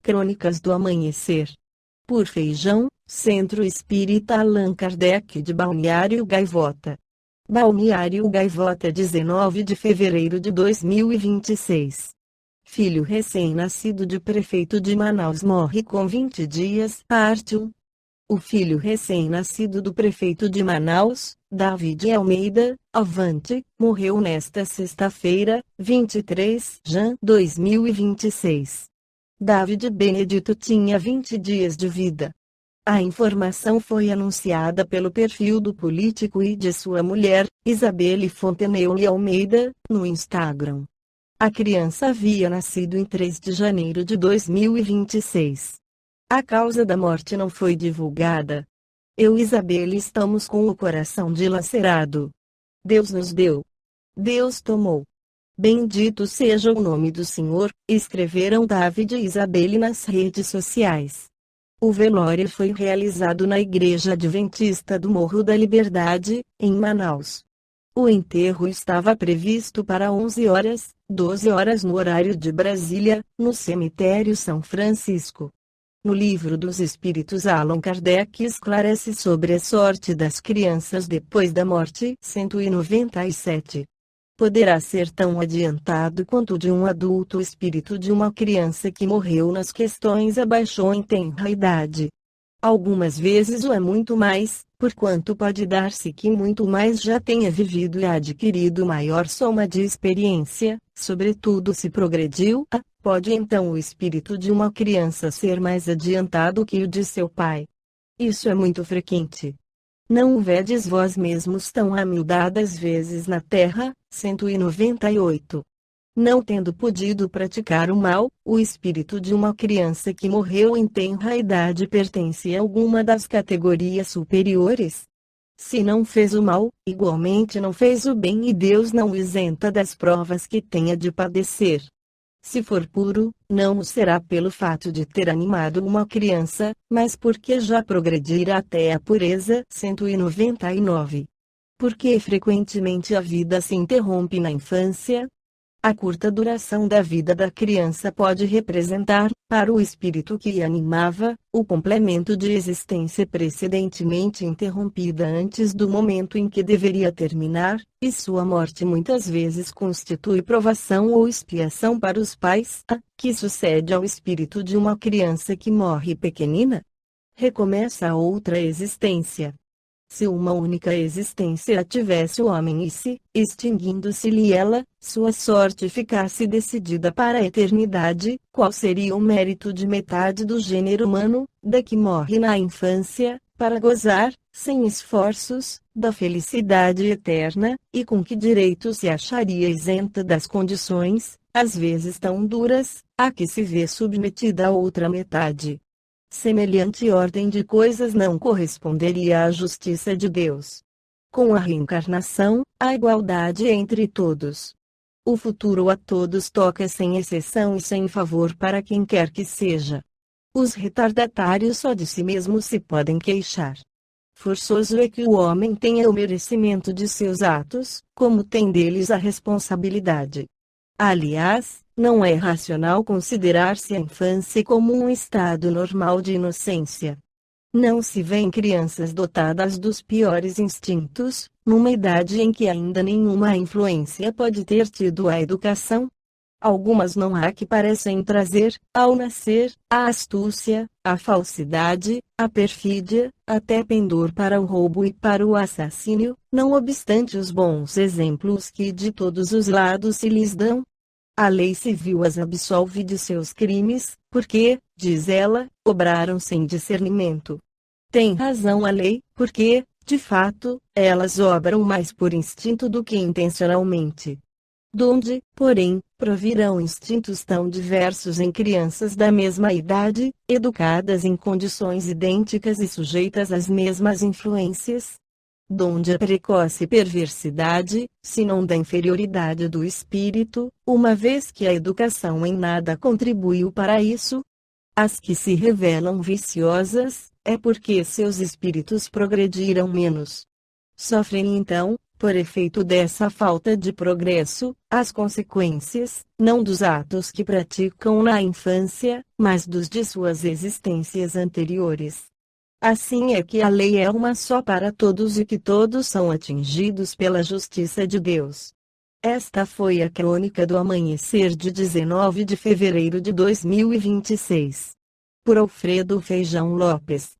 Crônicas do Amanhecer. Por Feijão, Centro Espírita Allan Kardec de Balneário Gaivota. Balneário Gaivota, 19 de fevereiro de 2026. Filho recém-nascido de prefeito de Manaus morre com 20 dias. Parte 1. O filho recém-nascido do prefeito de Manaus, David Almeida Avante, morreu nesta sexta-feira, 23 de janeiro de 2026. David Benedito tinha 20 dias de vida. A informação foi anunciada pelo perfil do político e de sua mulher, Isabelle Fontenelle Almeida, no Instagram. A criança havia nascido em 3 de janeiro de 2026. A causa da morte não foi divulgada. Eu e Isabelle estamos com o coração dilacerado. Deus nos deu. Deus tomou. Bendito seja o nome do Senhor, escreveram David e Isabelle nas redes sociais. O velório foi realizado na Igreja Adventista do Morro da Liberdade, em Manaus. O enterro estava previsto para 11 horas, 12 horas no horário de Brasília, no cemitério São Francisco. No Livro dos Espíritos, Allan Kardec esclarece sobre a sorte das crianças depois da morte. 197. Poderá ser tão adiantado quanto de um adulto o espírito de uma criança que morreu nas questões abaixo em tenra idade. Algumas vezes o é muito mais, porquanto pode dar-se que muito mais já tenha vivido e adquirido maior soma de experiência, sobretudo se progrediu pode então o espírito de uma criança ser mais adiantado que o de seu pai. Isso é muito frequente. Não o vedes vós mesmos tão amiudadas vezes na terra. 198. Não tendo podido praticar o mal, o espírito de uma criança que morreu em tenra idade pertence a alguma das categorias superiores? Se não fez o mal, igualmente não fez o bem e Deus não o isenta das provas que tenha de padecer. Se for puro, não o será pelo fato de ter animado uma criança, mas porque já progredira até a pureza. 199. Porque frequentemente a vida se interrompe na infância? A curta duração da vida da criança pode representar, para o espírito que a animava, o complemento de existência precedentemente interrompida antes do momento em que deveria terminar, e sua morte muitas vezes constitui provação ou expiação para os pais, que sucede ao espírito de uma criança que morre pequenina. Recomeça outra existência. Se uma única existência tivesse o homem e se, extinguindo-se-lhe ela, sua sorte ficasse decidida para a eternidade, qual seria o mérito de metade do gênero humano, da que morre na infância, para gozar, sem esforços, da felicidade eterna, e com que direito se acharia isenta das condições, às vezes tão duras, a que se vê submetida a outra metade? Semelhante ordem de coisas não corresponderia à justiça de Deus. Com a reencarnação, há igualdade entre todos. O futuro a todos toca sem exceção e sem favor para quem quer que seja. Os retardatários só de si mesmos se podem queixar. Forçoso é que o homem tenha o merecimento de seus atos, como tem deles a responsabilidade. Aliás, não é racional considerar-se a infância como um estado normal de inocência. Não se vêem crianças dotadas dos piores instintos, numa idade em que ainda nenhuma influência pode ter tido a educação. Algumas não há que parecem trazer, ao nascer, a astúcia, a falsidade, a perfídia, até pendor para o roubo e para o assassínio, não obstante os bons exemplos que de todos os lados se lhes dão. A lei civil as absolve de seus crimes, porque, diz ela, obraram sem discernimento. Tem razão a lei, porque, de fato, elas obram mais por instinto do que intencionalmente. Donde, porém, provirão instintos tão diversos em crianças da mesma idade, educadas em condições idênticas e sujeitas às mesmas influências? Donde a precoce perversidade, se não da inferioridade do espírito, uma vez que a educação em nada contribuiu para isso? As que se revelam viciosas, é porque seus espíritos progrediram menos. Sofrem então, por efeito dessa falta de progresso, as consequências, não dos atos que praticam na infância, mas dos de suas existências anteriores. Assim é que a lei é uma só para todos e que todos são atingidos pela justiça de Deus. Esta foi a crônica do amanhecer de 19 de fevereiro de 2026. Por Alfredo Feijão Lopes.